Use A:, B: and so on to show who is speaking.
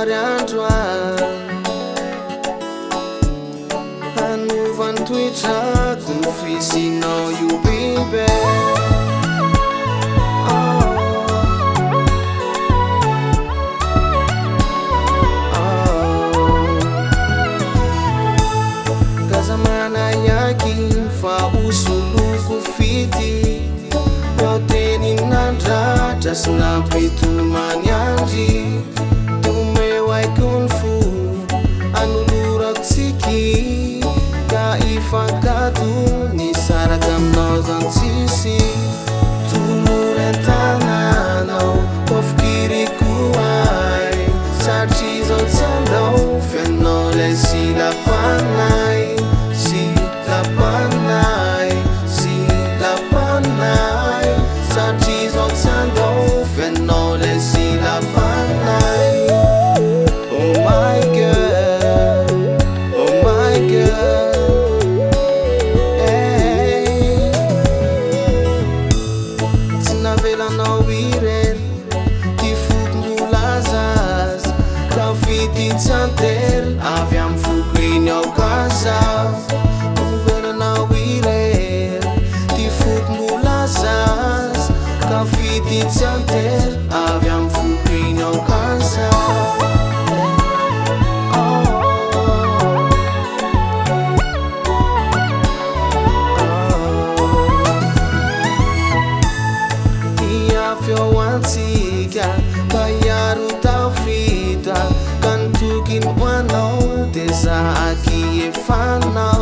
A: somary androany hanovany toetrako ny fisinao io bebe Gazamana yaki fa usuloko fiti Yoteni nandratra sy nampitolomany andry Tomeway kunfu anulurako tsiky Ka ifankato ny saraka aminao zany tsisy Tolorentananao kofikiriko ay Satria zao tsy andao fianao lay silapanay Silapanay Silapanay Satria zao tsy andao fianao lay silapanay Oh my girl Oh my girl Hey Tsy navelanao irery Ty fokom-bola zaza Ka vity tsy antery Avy amy foko iny ao kazav Navelanao irery Ty fokom-bola zaza Ka vity tsy antery Avy amy foko iny ao kazav Iafy ao antsika Ka iaro tafita Ka ny tokony ho anao De zahaky efanao